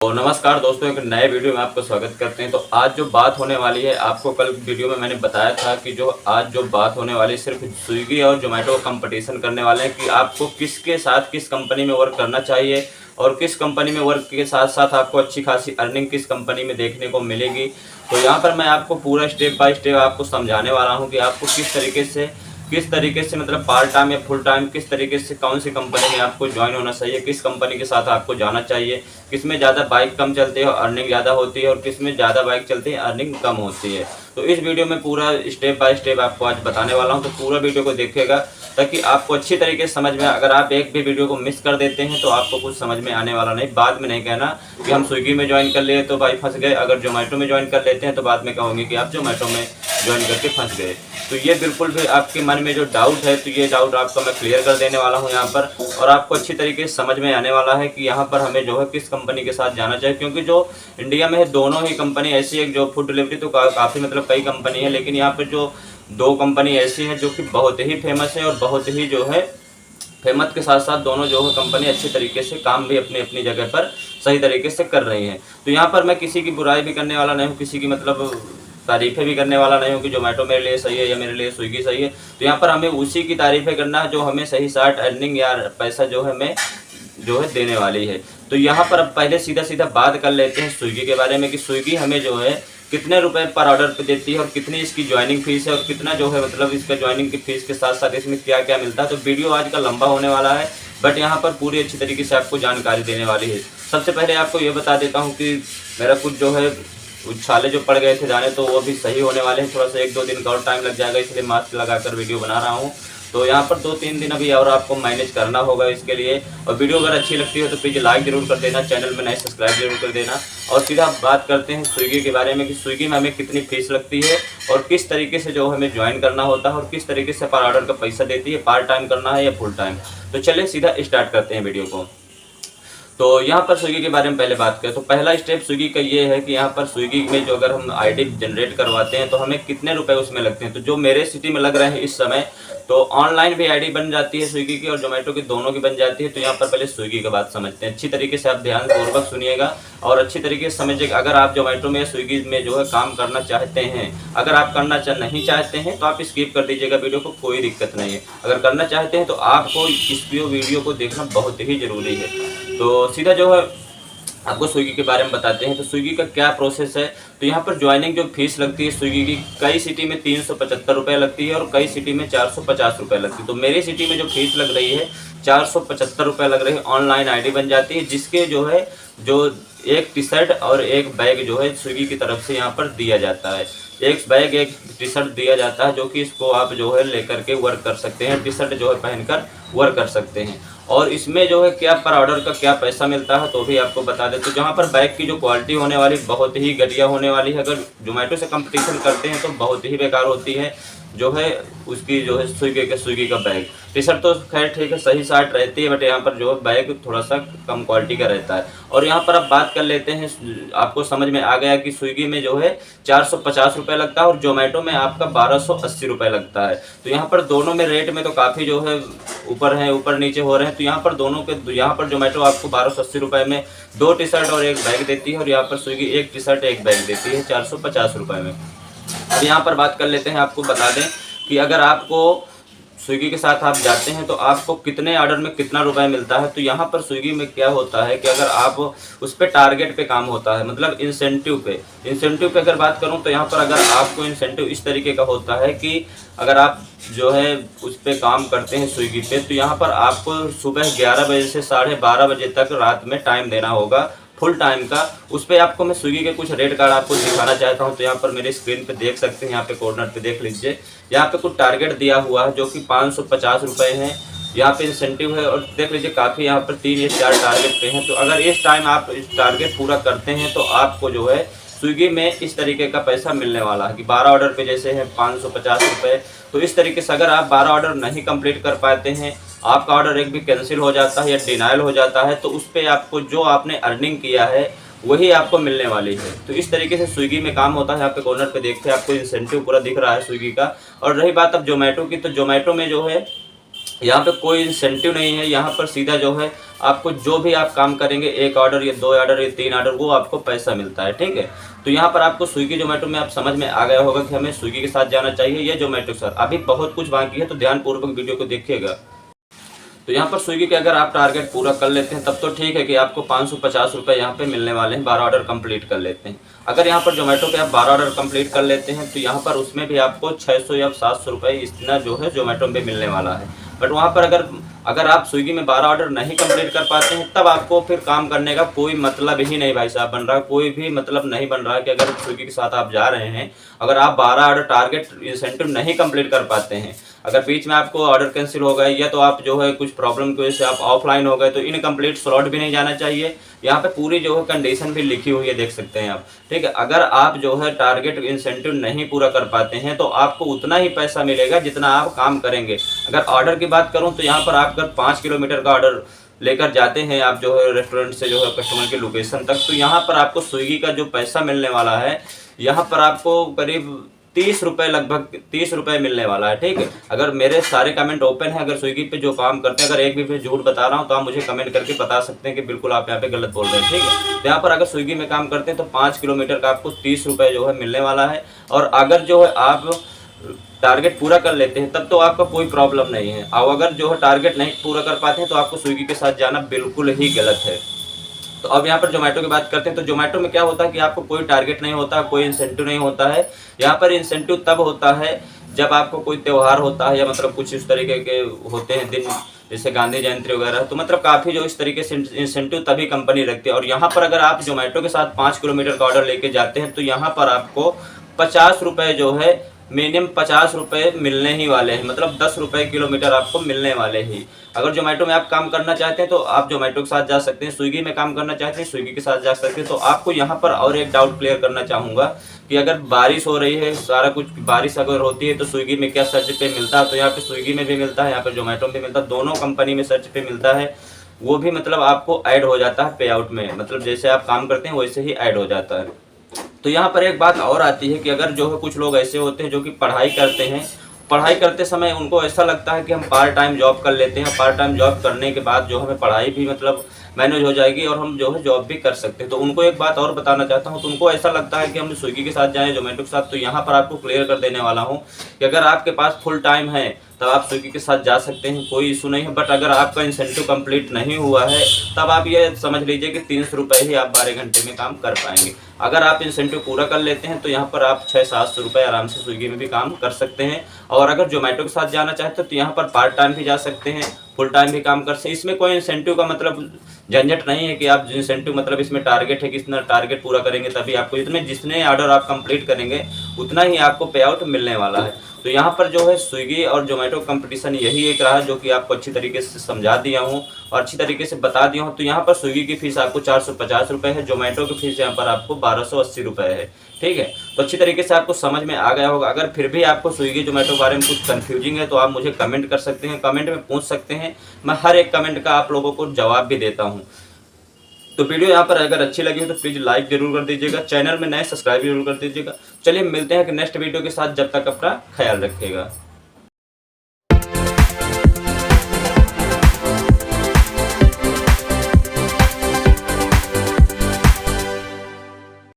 तो नमस्कार दोस्तों, एक नए वीडियो में आपको स्वागत करते हैं। तो आज जो बात होने वाली है, आपको कल वीडियो में मैंने बताया था कि आज जो बात होने वाली है सिर्फ स्विगी और जोमेटो कंपटीशन करने वाले हैं कि आपको किसके साथ किस कंपनी में वर्क करना चाहिए और किस कंपनी में वर्क के साथ साथ आपको अच्छी खासी अर्निंग किस कंपनी में देखने को मिलेगी। तो यहाँ पर मैं आपको पूरा स्टेप बाय स्टेप आपको समझाने वाला हूँ कि आपको किस तरीके से मतलब पार्ट टाइम या फुल टाइम किस तरीके से कौन सी कंपनी में आपको ज्वाइन होना चाहिए, किस कंपनी के साथ आपको जाना चाहिए, किस में ज़्यादा बाइक कम चलती है और अर्निंग ज़्यादा होती है और किस में ज़्यादा बाइक चलती है अर्निंग कम होती है। तो इस वीडियो में पूरा स्टेप बाय स्टेप आपको आज बताने वाला हूँ, तो पूरा वीडियो को देखिएगा ताकि आपको अच्छी तरीके से समझ में। अगर आप एक भी वीडियो को मिस कर देते हैं तो आपको कुछ समझ में आने वाला नहीं। बाद में नहीं कहना कि हम स्विगी में ज्वाइन कर लिए तो भाई फंस गए, अगर जोमेटो में ज्वाइन कर लेते हैं तो बाद में कहोगे कि आप जोमेटो में ज्वाइन करके फंस गए। तो ये बिल्कुल भी आपके मन में जो डाउट है तो ये डाउट आपका मैं क्लियर कर देने वाला हूँ यहाँ पर, और आपको अच्छी तरीके से समझ में आने वाला है कि यहाँ पर हमें जो है किस कंपनी के साथ जाना चाहिए। क्योंकि जो इंडिया में है दोनों ही कंपनी ऐसी है, जो फूड डिलीवरी तो काफ़ी मतलब कई कंपनी है, लेकिन यहाँ पर जो दो कंपनी ऐसी है जो कि बहुत ही फेमस है और बहुत ही जो है फेमस के साथ साथ दोनों जो है कंपनी अच्छी तरीके से काम भी अपनी अपनी जगह पर सही तरीके से कर रही हैं। तो यहाँ पर मैं किसी की बुराई भी करने वाला नहीं हूँ, किसी की मतलब तारीफ़ें भी करने वाला नहीं हूँ कि जोमेटो मेरे लिए सही है या मेरे लिए स्विगी सही है। तो यहाँ पर हमें उसी की तारीफ़ें करना है जो हमें सही साट अर्निंग या पैसा जो है हमें जो है देने वाली है। तो यहाँ पर अब पहले सीधा बात कर लेते हैं स्विगी के बारे में कि स्विगी हमें जो है कितने रुपए पर ऑर्डर पे देती है और कितनी इसकी ज्वाइनिंग फीस है और कितना जो है मतलब इसका ज्वाइनिंग की फीस के साथ साथ इसमें क्या क्या मिलता है। तो वीडियो आज का लंबा होने वाला है, बट यहाँ पर पूरी अच्छी तरीके से आपको जानकारी देने वाली है। सबसे पहले आपको ये बता देता हूँ कि मेरा कुछ जो है उछाले जो पड़ गए थे जाने, तो वो भी सही होने वाले हैं। थोड़ा सा 1-2 दिन का और टाइम लग जाएगा, इसलिए मास्क लगाकर वीडियो बना रहा हूँ। तो यहाँ पर 2-3 दिन अभी और आपको मैनेज करना होगा इसके लिए। और वीडियो अगर अच्छी लगती है तो प्लीज़ लाइक जरूर कर देना, चैनल में नए सब्सक्राइब जरूर कर देना। और सीधा बात करते हैं स्विगी के बारे में कि स्विगी में हमें कितनी फीस लगती है और किस तरीके से जो हमें ज्वाइन करना होता है और किस तरीके से पर ऑर्डर का पैसा देती है, पार्ट टाइम करना है या फुल टाइम। तो चलिए सीधा स्टार्ट करते हैं वीडियो को। तो यहाँ पर स्विगी के बारे में पहले बात करें तो पहला स्टेप स्विगी का ये है कि यहाँ पर स्विगी में जो अगर हम आईडी जनरेट करवाते हैं तो हमें कितने रुपए उसमें लगते हैं। तो जो मेरे सिटी में लग रहे हैं इस समय, तो ऑनलाइन भी आईडी बन जाती है स्विगी की और जोमेटो की, दोनों की बन जाती है। तो यहाँ पर पहले स्विगी की बात समझते हैं, अच्छी तरीके से आप ध्यानपूर्वक सुनिएगा और अच्छी तरीके से समझिएगा। अगर आप जोमेटो में या स्विगी में जो है काम करना चाहते हैं, अगर आप करना नहीं चाहते हैं तो आप स्किप कर दीजिएगा वीडियो को, कोई दिक्कत नहीं है। अगर करना चाहते हैं तो आपको इस वीडियो को देखना बहुत ही ज़रूरी है। तो सीधा जो है आपको स्विगी के बारे में बताते हैं। तो स्विगी का क्या प्रोसेस है, तो यहाँ पर ज्वाइनिंग जो फीस लगती है स्विगी की, कई सिटी में 375 रुपये लगती है और कई सिटी में 450 रुपये लगती है। तो मेरी सिटी में जो फीस लग रही है 475 रुपये लग रही है। ऑनलाइन आईडी बन जाती है जिसके जो है जो एक टी शर्ट और एक बैग जो है स्विगी की तरफ से यहाँ पर दिया जाता है। एक बैग एक टी शर्ट दिया जाता है जो कि इसको आप जो है लेकर के वर्क कर सकते हैं, टी शर्ट जो है पहनकर वर्क कर सकते हैं। और इसमें जो है क्या पर ऑर्डर का क्या पैसा मिलता है तो भी आपको बता दें। तो जहाँ पर बैग की जो क्वालिटी होने वाली बहुत ही घटिया होने वाली है, अगर जोमेटो से कंपटीशन करते हैं तो बहुत ही बेकार होती है जो है उसकी जो है स्विगी का बैग। टी शर्ट तो खैर ठीक है, सही साट रहती है, बट यहाँ पर जो है बैग थोड़ा सा कम क्वालिटी का रहता है। और यहाँ पर अब बात कर लेते हैं, आपको समझ में आ गया कि स्विगी में जो है 450 रुपये लगता है और जोमेटो में आपका 1280 रुपये लगता है। तो यहाँ पर दोनों में रेट में तो काफ़ी जो है ऊपर नीचे हो रहे हैं। तो यहाँ पर दोनों के यहाँ पर जोमेटो आपको 1280 रुपये में 2 टी शर्ट और एक बैग देती है और यहाँ पर स्विगी 1 टी शर्ट एक बैग देती है 450 रुपये में। अब यहाँ पर बात कर लेते हैं, आपको बता दें कि अगर आपको स्विगी के साथ आप जाते हैं तो आपको कितने ऑर्डर में कितना रुपए मिलता है। तो यहाँ पर स्विगी में क्या होता है कि अगर आप उस पर टारगेट पे काम होता है, मतलब इंसेंटिव पे अगर बात करूँ तो यहाँ पर अगर आपको इंसेंटिव इस तरीके का होता है कि अगर आप जो है उस पर काम करते हैं स्विगी पे, तो यहाँ पर आपको सुबह 11 बजे से 12:30 बजे तक रात में टाइम देना होगा फुल टाइम का। उस पर आपको मैं स्विगी के कुछ रेट कार्ड आपको दिखाना चाहता हूं। तो यहाँ पर मेरी स्क्रीन पे देख सकते हैं, यहाँ पे कॉर्नर पे देख लीजिए, यहाँ पे कुछ टारगेट दिया हुआ है जो कि 550 रुपये है। यहाँ पे इंसेंटिव है और देख लीजिए काफ़ी यहाँ पर 3 या 4 टारगेट पे हैं। तो अगर इस टाइम आप इस टारगेट पूरा करते हैं तो आपको जो है स्विगी में इस तरीके का पैसा मिलने वाला है कि 12 ऑर्डर पे जैसे है 550 रुपये। तो इस तरीके से अगर आप 12 ऑर्डर नहीं कंप्लीट कर पाते हैं, आपका ऑर्डर एक भी कैंसिल हो जाता है या डिनाइल हो जाता है, तो उस पर आपको जो आपने अर्निंग किया है वही आपको मिलने वाली है। तो इस तरीके से स्विगी में काम होता है। यहाँ पे कॉर्नर पे देखते हैं आपको इंसेंटिव पूरा दिख रहा है स्विगी का। और रही बात अब जोमेटो की, तो जोमेटो में जो है यहाँ पे कोई इंसेंटिव नहीं है। यहाँ पर सीधा जो है आपको जो भी आप काम करेंगे, 1 ऑर्डर या 2 ऑर्डर या 3 ऑर्डर, वो आपको पैसा मिलता है, ठीक है। तो यहाँ पर आपको स्विगी जोमेटो में आप समझ में आ गया होगा कि हमें स्विगी के साथ जाना चाहिए या जोमेटो के साथ। अभी बहुत कुछ बाकी है, तो ध्यानपूर्वक वीडियो को देखिएगा। तो यहाँ पर स्विगी के अगर आप टारगेट पूरा कर लेते हैं तब तो ठीक है कि आपको 550 रुपये यहाँ पे मिलने वाले हैं, 12 ऑर्डर कंप्लीट कर लेते हैं। अगर यहाँ पर जोमेटो पे आप 12 ऑर्डर कंप्लीट कर लेते हैं तो यहाँ पर उसमें भी आपको 600 या 700 रुपये इतना जो है जोमेटो पे मिलने वाला है। बट वहाँ पर अगर आप स्विगी में 12 ऑर्डर नहीं कंप्लीट कर पाते हैं तब आपको फिर काम करने का कोई मतलब ही नहीं भाई साहब बन रहा, कोई भी मतलब नहीं बन रहा कि अगर स्विगी के साथ आप जा रहे हैं, अगर आप 12 ऑर्डर टारगेट इंसेंटिव नहीं कंप्लीट कर पाते हैं, अगर बीच में आपको ऑर्डर कैंसिल हो गए या तो आप जो है कुछ प्रॉब्लम की वजह से आप ऑफलाइन हो गए, तो इनकम्प्लीट स्लॉट भी नहीं जाना चाहिए। यहाँ पे पूरी जो है कंडीशन भी लिखी हुई है, देख सकते हैं आप, ठीक है। अगर आप जो है टारगेट इंसेंटिव नहीं पूरा कर पाते हैं तो आपको उतना ही पैसा मिलेगा जितना आप काम करेंगे। अगर ऑर्डर की बात करूँ तो यहाँ पर आप अगर 5 किलोमीटर का ऑर्डर लेकर जाते हैं आप जो है रेस्टोरेंट से जो है कस्टमर की लोकेशन तक, तो यहाँ पर आपको स्विगी का जो पैसा मिलने वाला है, यहाँ पर आपको करीब 30 रुपये, लगभग 30 रुपये मिलने वाला है, ठीक है। अगर मेरे सारे कमेंट ओपन है, अगर स्विगी पे जो काम करते हैं अगर एक भी पे झूठ बता रहा हूँ तो आप मुझे कमेंट करके बता सकते हैं कि बिल्कुल आप यहाँ पे गलत बोल रहे हैं, ठीक है। तो यहाँ पर अगर स्विगी में काम करते हैं तो 5 किलोमीटर का आपको 30 रुपये जो है मिलने वाला है। और अगर जो है आप टारगेट पूरा कर लेते हैं तब तो आपका कोई प्रॉब्लम नहीं है, और अगर जो है टारगेट नहीं पूरा कर पाते हैं तो आपको स्विगी के साथ जाना बिल्कुल ही गलत है। तो अब यहाँ पर जोमेटो की बात करते हैं। तो जोमेटो में क्या होता है कि आपको कोई टारगेट नहीं होता, कोई इंसेंटिव नहीं होता है। यहाँ पर इंसेंटिव तब होता है जब आपको कोई त्यौहार होता है या मतलब कुछ इस तरीके के होते हैं दिन, जैसे गांधी जयंती वगैरह, तो मतलब काफ़ी जो इस तरीके से इंसेंटिव तभी कंपनी रखती है। और यहाँ पर अगर आप जोमेटो के साथ 5 किलोमीटर का ऑर्डर लेके जाते हैं तो यहाँ पर आपको 50 रुपये जो है मिनिमम 50 रुपये मिलने ही वाले हैं, मतलब 10 रुपये किलोमीटर आपको मिलने वाले ही। अगर जोमेटो में आप काम करना चाहते हैं तो आप जोमेटो के साथ जा सकते हैं, स्विगी में काम करना चाहते हैं स्विगी के साथ जा सकते हैं। तो आपको यहाँ पर और एक डाउट क्लियर करना चाहूँगा कि अगर बारिश हो रही है, सारा कुछ बारिश अगर होती है तो स्विगी में क्या सर्च पे मिलता है, तो यहाँ पे स्विगी में भी मिलता है, यहाँ पर जोमेटो में भी मिलता है, दोनों कंपनी में सर्च पे मिलता है। वो भी मतलब आपको ऐड हो जाता है पे आउट में, मतलब जैसे आप काम करते हैं वैसे ही ऐड हो जाता है। तो यहाँ पर एक बात और आती है कि अगर जो है कुछ लोग ऐसे होते हैं जो कि पढ़ाई करते हैं, पढ़ाई करते समय उनको ऐसा लगता है कि हम पार्ट टाइम जॉब कर लेते हैं, पार्ट टाइम जॉब करने के बाद जो हमें पढ़ाई भी मतलब मैनेज हो जाएगी और हम जो है जॉब भी कर सकते हैं। तो उनको एक बात और बताना चाहता हूँ, तो उनको ऐसा लगता है कि हम स्विगी के साथ जाएँ, जोमेटो के साथ, तो यहाँ पर आपको क्लियर कर देने वाला हूँ कि अगर आपके पास फुल टाइम है तब आप स्विगी के साथ जा सकते हैं, कोई इशू नहीं है। बट अगर आपका इंसेंटिव कंप्लीट नहीं हुआ है तब आप ये समझ लीजिए कि 300 रुपये ही आप 12 घंटे में काम कर पाएंगे। अगर आप इंसेंटिव पूरा कर लेते हैं तो यहाँ पर आप 600-700 रुपये आराम से स्विगी में भी काम कर सकते हैं। और अगर जोमेटो के साथ जाना चाहते हैं तो यहाँ पर पार्ट टाइम भी जा सकते हैं, फुल टाइम भी काम कर सकते हैं। इसमें कोई इंसेंटिव का मतलब झंझट नहीं है कि आप इंसेंटिव मतलब इसमें टारगेट है कि इतना टारगेट पूरा करेंगे तभी आपको, इसमें जितने ऑर्डर आप कंप्लीट करेंगे उतना ही आपको पे आउट मिलने वाला है। तो यहाँ पर जो है स्विगी और जोमेटो कंपटीशन यही एक रहा जो कि आपको अच्छी तरीके से समझा दिया हूँ और अच्छी तरीके से बता दिया हूँ। तो यहाँ पर स्विगी की फ़ीस आपको 450 रुपये है, जोमेटो की फ़ीस यहाँ पर आपको 1280 रुपये है, ठीक है। तो अच्छी तरीके से आपको समझ में आ गया होगा। अगर फिर भी आपको स्विगी जोमेटो के बारे में कुछ कन्फ्यूजिंग है तो आप मुझे कमेंट कर सकते हैं, कमेंट में पूछ सकते हैं, मैं हर एक कमेंट का आप लोगों को जवाब भी देता हूँ। तो वीडियो यहाँ पर अगर अच्छी लगी हो तो प्लीज़ लाइक जरूर कर दीजिएगा, चैनल में नए सब्सक्राइब जरूर कर दीजिएगा। चलिए मिलते हैं कि नेक्स्ट वीडियो के साथ, जब तक अपना ख्याल रखिएगा।